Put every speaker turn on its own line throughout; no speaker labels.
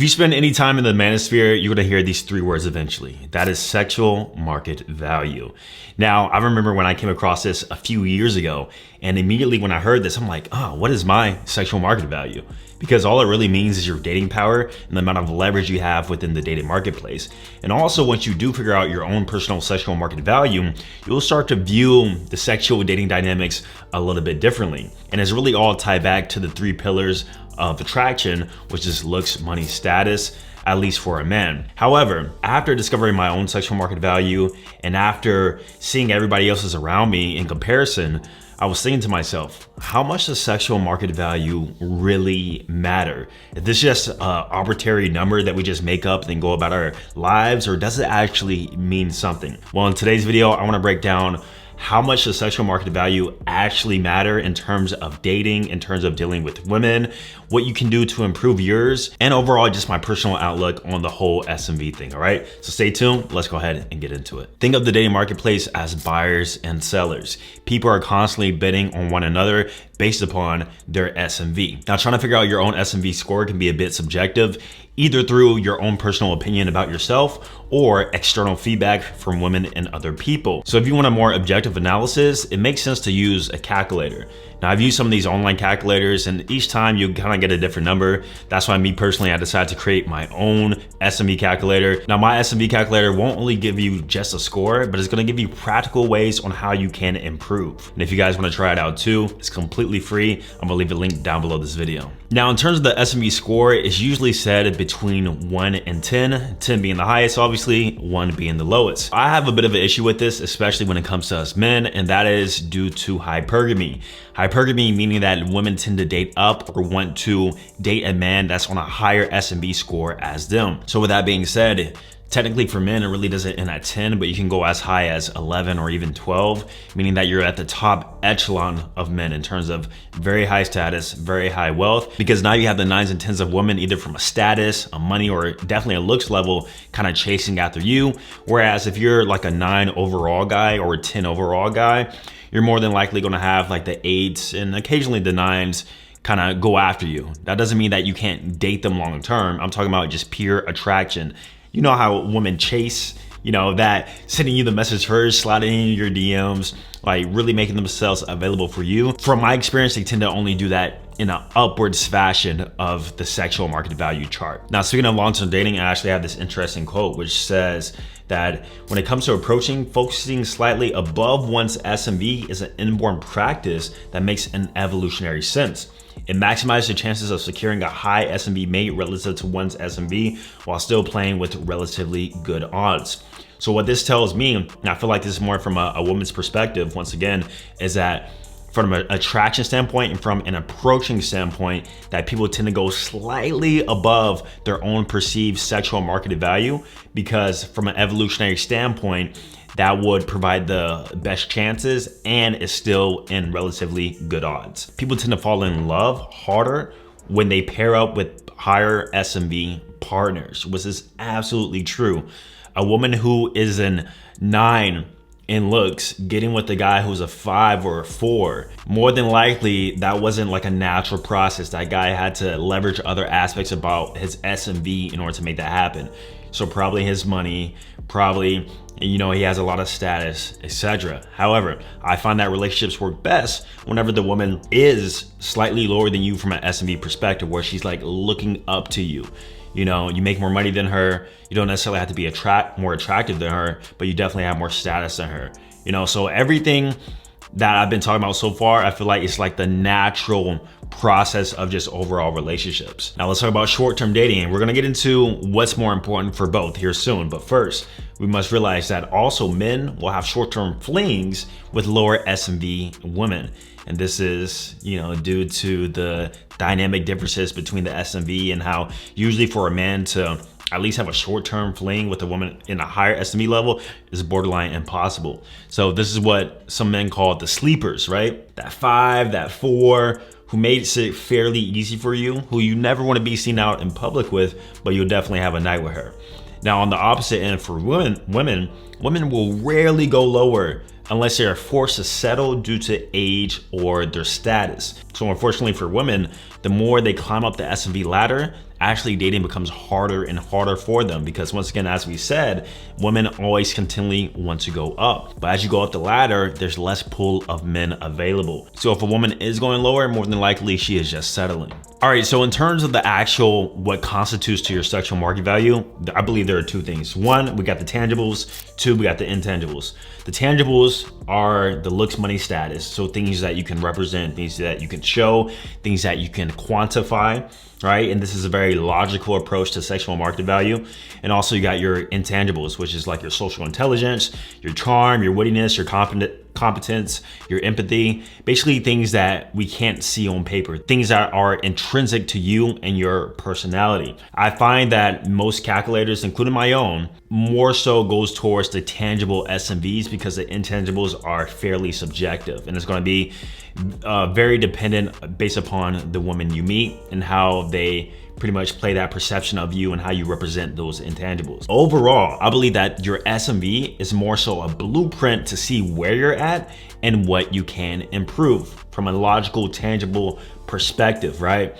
If you spend any time in the manosphere, you're gonna hear these three words eventually. That is sexual market value. Now, I remember when I came across this a few years ago, and immediately when I heard this, I'm like, oh, what is my sexual market value? Because all it really means is your dating power and the amount of leverage you have within the dating marketplace. And also, once you do figure out your own personal sexual market value, you'll start to view the sexual dating dynamics a little bit differently. And it's really all tied back to the three pillars of attraction, which is looks, money, status, at least for a man. However, after discovering my own sexual market value and after seeing everybody else's around me in comparison, I was thinking to myself, how much does sexual market value really matter? Is this just an arbitrary number that we just make up and then go about our lives, or does it actually mean something? Well, in today's video, I wanna break down how much does sexual market value actually matter in terms of dating, in terms of dealing with women, what you can do to improve yours, and overall just my personal outlook on the whole SMV thing, all right? So stay tuned, let's go ahead and get into it. Think of the dating marketplace as buyers and sellers. People are constantly bidding on one another based upon their SMV. Now, trying to figure out your own SMV score can be a bit subjective, either through your own personal opinion about yourself or external feedback from women and other people. So if you want a more objective analysis, it makes sense to use a calculator. Now, I've used some of these online calculators, and each time you kind of get a different number. That's why me personally, I decided to create my own SMV calculator. Now, my SMV calculator won't only give you just a score, but it's gonna give you practical ways on how you can improve. And if you guys wanna try it out too, it's completely free. I'm gonna leave a link down below this video. Now, in terms of the SMV score, it's usually set between 1 and 10, 10 being the highest, obviously, 1 being the lowest. I have a bit of an issue with this, especially when it comes to us men, and that is due to hypergamy. Hypergamy meaning that women tend to date up or want to date a man that's on a higher SMV score as them. So with that being said, technically for men, it really doesn't end at 10, but you can go as high as 11 or even 12, meaning that you're at the top echelon of men in terms of very high status, very high wealth, because now you have the 9s and 10s of women, either from a status, a money, or definitely a looks level, kind of chasing after you. Whereas if you're like a 9 overall guy or a 10 overall guy, you're more than likely gonna have like the 8s and occasionally the 9s kind of go after you. That doesn't mean that you can't date them long term. I'm talking about just pure attraction. You know how women chase, you know, that sending you the message first, sliding in your DMs, like really making themselves available for you. From my experience, they tend to only do that in an upwards fashion of the sexual market value chart. Now, speaking of long-term dating, I actually have this interesting quote, which says that when it comes to approaching, focusing slightly above one's SMV is an inborn practice that makes an evolutionary sense. It maximizes the chances of securing a high SMV mate relative to one's SMV while still playing with relatively good odds. So what this tells me, and I feel like this is more from a woman's perspective, once again, is that from an attraction standpoint and from an approaching standpoint, that people tend to go slightly above their own perceived sexual market value, because from an evolutionary standpoint, that would provide the best chances and is still in relatively good odds. People tend to fall in love harder when they pair up with higher SMV partners, which is absolutely true. A woman who is a 9 in looks getting with a guy who's a 5 or a 4, more than likely that wasn't like a natural process. That guy had to leverage other aspects about his SMV in order to make that happen. So probably his money, probably, you know, he has a lot of status, etc. However, I find that relationships work best whenever the woman is slightly lower than you from an SMV perspective, where she's like looking up to you. You know, you make more money than her. You don't necessarily have to be more attractive than her, but you definitely have more status than her. You know, so everything that I've been talking about so far, I feel like it's like the natural process of just overall relationships. Now let's talk about short-term dating. We're gonna get into what's more important for both here soon. But first, we must realize that also men will have short-term flings with lower SMV women. And this is, you know, due to the dynamic differences between the SMV and how usually for a man to at least have a short-term fling with a woman in a higher SMV level is borderline impossible. So this is what some men call the sleepers, right? That 5, that 4, who made it fairly easy for you, who you never want to be seen out in public with, but you'll definitely have a night with her. Now on the opposite end for women will rarely go lower unless they are forced to settle due to age or their status. So unfortunately for women, the more they climb up the SMV ladder, actually dating becomes harder and harder for them, because once again, as we said, women always continually want to go up. But as you go up the ladder, there's less pool of men available. So if a woman is going lower, more than likely she is just settling. All right, so in terms of the actual what constitutes to your sexual market value, I believe there are two things. One, we got the tangibles. Two, we got the intangibles. The tangibles are the looks, money, status. So things that you can represent, things that you can show, things that you can quantify, right? And this is a very logical approach to sexual market value. And also you got your intangibles, which is like your social intelligence, your charm, your wittiness, your competence, your empathy, basically things that we can't see on paper, things that are intrinsic to you and your personality. I find that most calculators, including my own, more so goes towards the tangible SMVs, because the intangibles are fairly subjective, and it's going to be very dependent based upon the woman you meet and how they pretty much play that perception of you and how you represent those intangibles. Overall, I believe that your SMV is more so a blueprint to see where you're at and what you can improve from a logical, tangible perspective, right?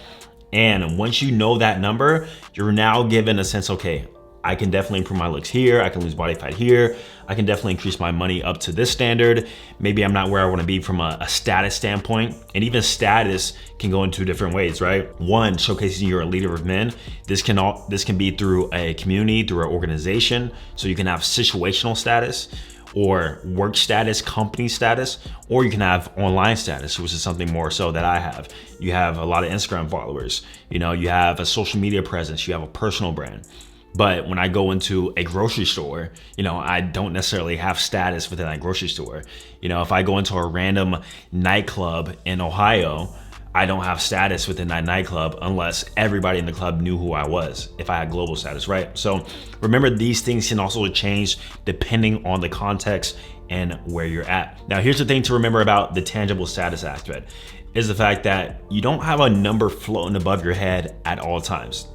And once you know that number, you're now given a sense, okay, I can definitely improve my looks here. I can lose body fat here. I can definitely increase my money up to this standard. Maybe I'm not where I want to be from a status standpoint. And even status can go in two different ways, right? One, showcasing you're a leader of men. This can be through a community, through an organization. So you can have situational status, or work status, company status, or you can have online status, which is something more so that I have. You have a lot of Instagram followers. You know, you have a social media presence. You have a personal brand. But when I go into a grocery store, you know, I don't necessarily have status within that grocery store. You know, if I go into a random nightclub in Ohio, I don't have status within that nightclub unless everybody in the club knew who I was, if I had global status, right? So remember, these things can also change depending on the context and where you're at. Now, here's the thing to remember about the tangible status aspect, is the fact that you don't have a number floating above your head at all times.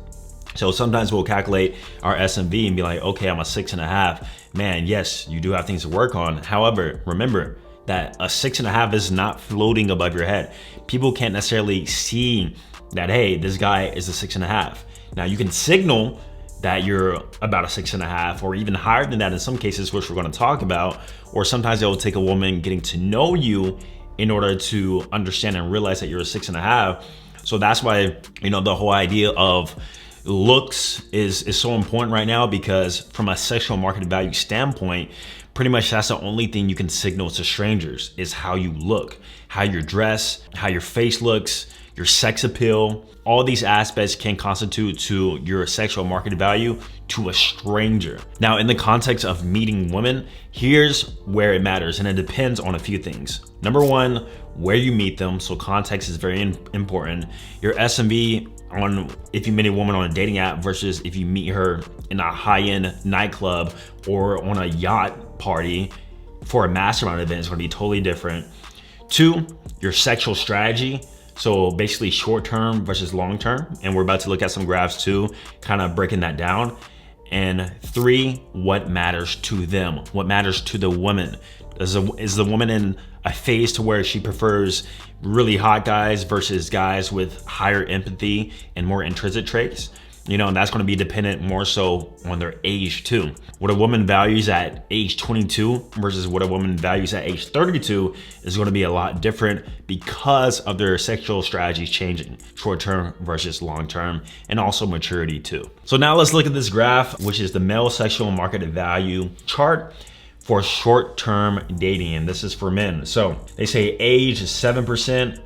So sometimes we'll calculate our SMV and be like, okay, I'm a 6.5. Man, yes, you do have things to work on. However, remember that a 6.5 is not floating above your head. People can't necessarily see that, hey, this guy is a 6.5. Now you can signal that you're about a 6.5 or even higher than that in some cases, which we're going to talk about. Or sometimes it will take a woman getting to know you in order to understand and realize that you're a 6.5. So that's why, you know, the whole idea of looks is so important right now, because from a sexual market value standpoint, pretty much that's the only thing you can signal to strangers is how you look, how you're dressed, how your face looks, your sex appeal. All these aspects can constitute to your sexual market value to a stranger. Now, in the context of meeting women, here's where it matters, and it depends on a few things. Number one, where you meet them. So context is very important. Your SMV on if you meet a woman on a dating app versus if you meet her in a high-end nightclub or on a yacht party for a mastermind event is going to be totally different. Two, your sexual strategy. So basically short-term versus long-term. And we're about to look at some graphs too, kind of breaking that down. And three, what matters to them? What matters to the woman? Is the woman in a phase to where she prefers really hot guys versus guys with higher empathy and more intrinsic traits? You know, and that's going to be dependent more so on their age too. What a woman values at age 22 versus what a woman values at age 32 is going to be a lot different because of their sexual strategies changing, short-term versus long-term, and also maturity too. So now let's look at this graph, which is the male sexual market value chart for short-term dating, and this is for men. So they say age is 7%,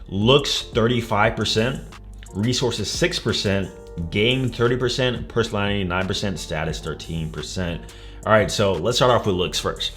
looks 35%, resources 6%, game 30%, personality 9%, status 13%. All right, so let's start off with looks first.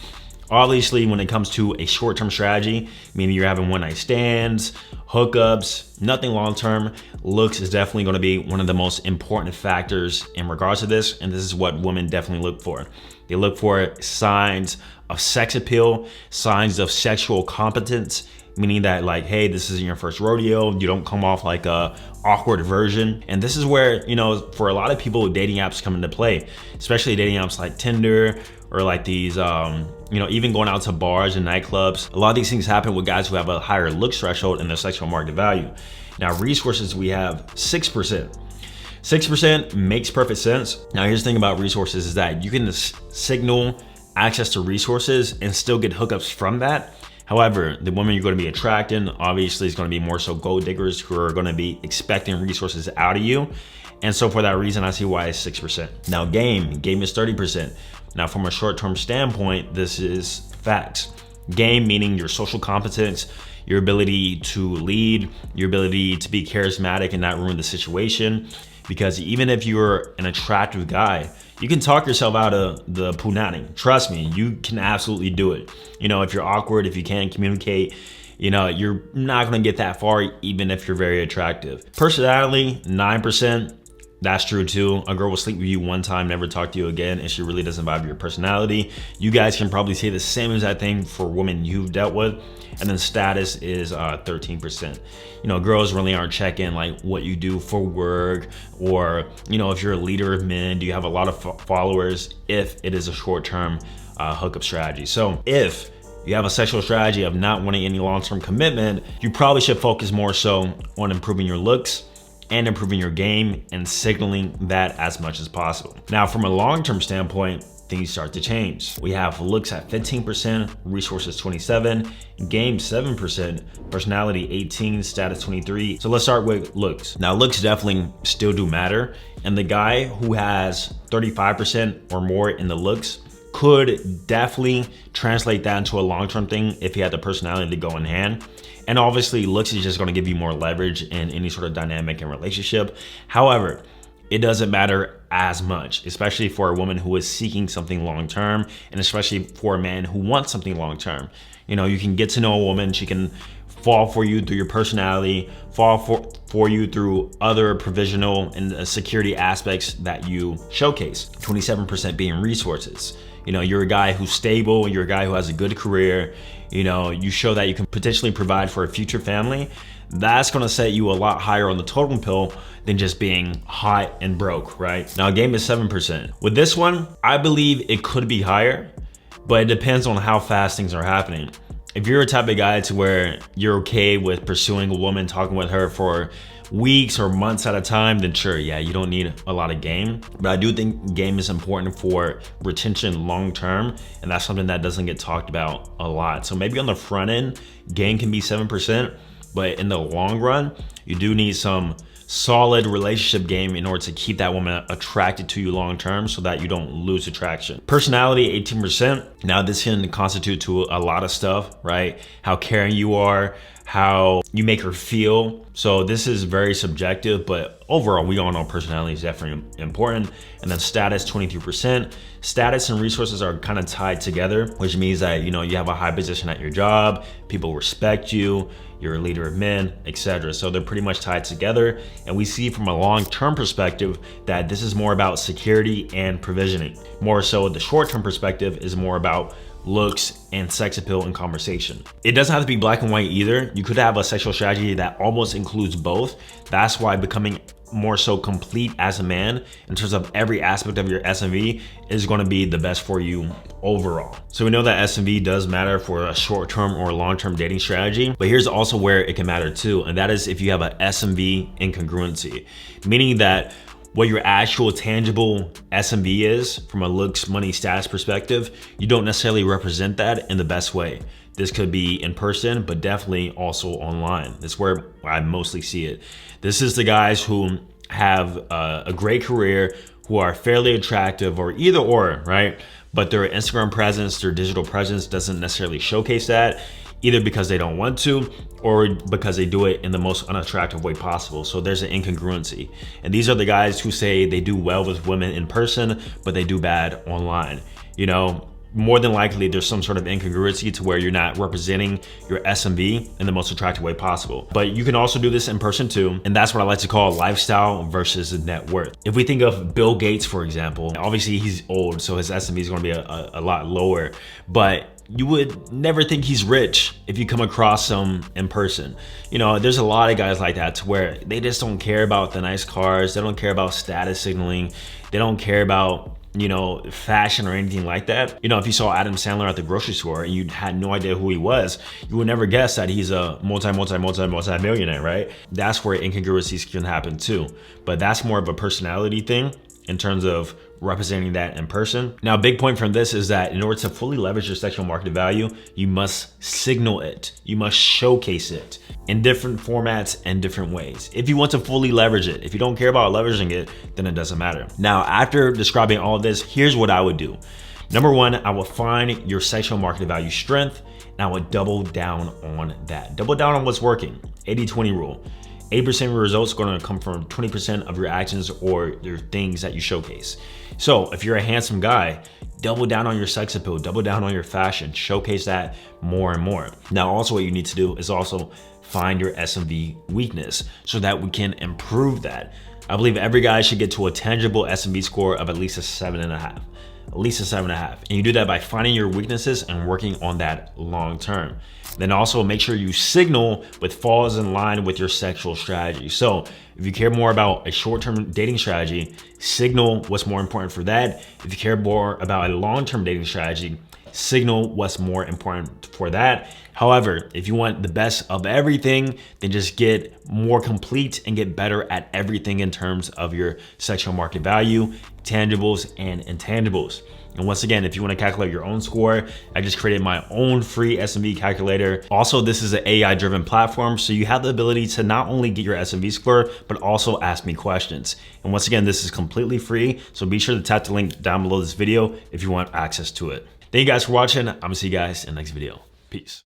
Obviously, when it comes to a short-term strategy, meaning you're having one-night stands, hookups, nothing long-term, looks is definitely going to be one of the most important factors in regards to this, and this is what women definitely look for. They look for signs of sex appeal, signs of sexual competence, meaning that like, hey, this isn't your first rodeo. You don't come off like a awkward version. And this is where, you know, for a lot of people, dating apps come into play, especially dating apps like Tinder or like these, you know, even going out to bars and nightclubs. A lot of these things happen with guys who have a higher looks threshold in their sexual market value. Now, resources, we have 6%. 6% makes perfect sense. Now here's the thing about resources is that you can signal access to resources and still get hookups from that. However, the women you're going to be attracting obviously is going to be more so gold diggers who are going to be expecting resources out of you. And so for that reason, I see why it's 6%. Now game is 30%. Now from a short-term standpoint, this is facts. Game meaning your social competence, your ability to lead, your ability to be charismatic and not ruin the situation. Because even if you're an attractive guy, you can talk yourself out of the punani. Trust me, you can absolutely do it. You know, if you're awkward, if you can't communicate, you know, you're not gonna get that far even if you're very attractive. Personality, 9%. That's true too. A girl will sleep with you one time, never talk to you again, and she really doesn't vibe your personality. You guys can probably say the same exact thing for women you've dealt with. And then status is 13%. You know, girls really aren't checking like what you do for work, or, you know, if you're a leader of men, do you have a lot of followers, if it is a short-term hookup strategy. So if you have a sexual strategy of not wanting any long-term commitment, you probably should focus more so on improving your looks and improving your game and signaling that as much as possible. Now, from a long-term standpoint, things start to change. We have looks at 15%, resources 27%, game 7%, personality 18%, status 23%. So let's start with looks. Now, looks definitely still do matter. And the guy who has 35% or more in the looks could definitely translate that into a long-term thing if he had the personality to go in hand. And obviously looks is just gonna give you more leverage in any sort of dynamic and relationship. However, it doesn't matter as much, especially for a woman who is seeking something long-term, and especially for a man who wants something long-term. You know, you can get to know a woman, she can fall for you through your personality, fall for you through other provisional and security aspects that you showcase. 27% being resources. You know, you're a guy who's stable, you're a guy who has a good career, you know, you show that you can potentially provide for a future family. That's gonna set you a lot higher on the totem pole than just being hot and broke, right? Now, game is 7%. With this one, I believe it could be higher, but it depends on how fast things are happening. If you're a type of guy to where you're okay with pursuing a woman, talking with her for weeks or months at a time, then sure, yeah, you don't need a lot of game. But I do think game is important for retention long-term, and that's something that doesn't get talked about a lot. So maybe on the front end, game can be 7%, but in the long run, you do need some solid relationship game in order to keep that woman attracted to you long-term so that you don't lose attraction. Personality, 18%. Now this can constitute to a lot of stuff, right? How caring you are, how you make her feel. So this is very subjective, but overall, we all know personality is definitely important. And then status, 23%. Status and resources are kind of tied together, which means that, you know, you have a high position at your job, people respect you, you're a leader of men, etc. So they're pretty much tied together. And we see from a long-term perspective that this is more about security and provisioning. More so the short-term perspective is more about looks and sex appeal and conversation. It doesn't have to be black and white either. You could have a sexual strategy that almost includes both. That's why becoming more so complete as a man in terms of every aspect of your SMV is going to be the best for you overall. So we know that SMV does matter for a short-term or long-term dating strategy, but here's also where it can matter too, and that is if you have a SMV incongruency, meaning that what your actual tangible SMV is from a looks, money, status perspective, you don't necessarily represent that in the best way. This could be in person, but definitely also online. That's where I mostly see it. This is the guys who have a great career, who are fairly attractive, or either or, right? But their Instagram presence, their digital presence doesn't necessarily showcase that, either because they don't want to or because they do it in the most unattractive way possible. So there's an incongruency. And these are the guys who say they do well with women in person, but they do bad online. You know, more than likely there's some sort of incongruency to where you're not representing your SMV in the most attractive way possible. But you can also do this in person too. And that's what I like to call lifestyle versus net worth. If we think of Bill Gates, for example, obviously he's old, so his SMV is gonna be a lot lower, but you would never think he's rich if you come across him in person. You know, there's a lot of guys like that to where they just don't care about the nice cars. They don't care about status signaling. They don't care about fashion or anything like that. If you saw Adam Sandler at the grocery store and you had no idea who he was, you would never guess that he's a multi-millionaire, right? That's where incongruencies can happen too. But that's more of a personality thing in terms of representing that in person. Now, a big point from this is that in order to fully leverage your sexual market value, you must signal it. You must showcase it in different formats and different ways. If you want to fully leverage it, if you don't care about leveraging it, then it doesn't matter. Now, after describing all of this, here's what I would do. Number one, I would find your sexual market value strength, and I would double down on that. Double down on what's working. 80-20 rule. 80% of your results are going to come from 20% of your actions or your things that you showcase. So if you're a handsome guy, double down on your sex appeal, double down on your fashion, showcase that more and more. Now, also what you need to do is also find your SMV weakness so that we can improve that. I believe every guy should get to a tangible SMV score of at least a 7.5. At least a 7.5. And you do that by finding your weaknesses and working on that long term. Then also make sure you signal what falls in line with your sexual strategy. So if you care more about a short-term dating strategy, signal what's more important for that. If you care more about a long-term dating strategy, signal what's more important for that. However, if you want the best of everything, then just get more complete and get better at everything in terms of your sexual market value, tangibles and intangibles. And once again, if you want to calculate your own score, I just created my own free SMV calculator. Also, this is an AI-driven platform, so you have the ability to not only get your SMV score, but also ask me questions. And once again, this is completely free, so be sure to tap the link down below this video if you want access to it. Thank you guys for watching. I'm gonna see you guys in the next video. Peace.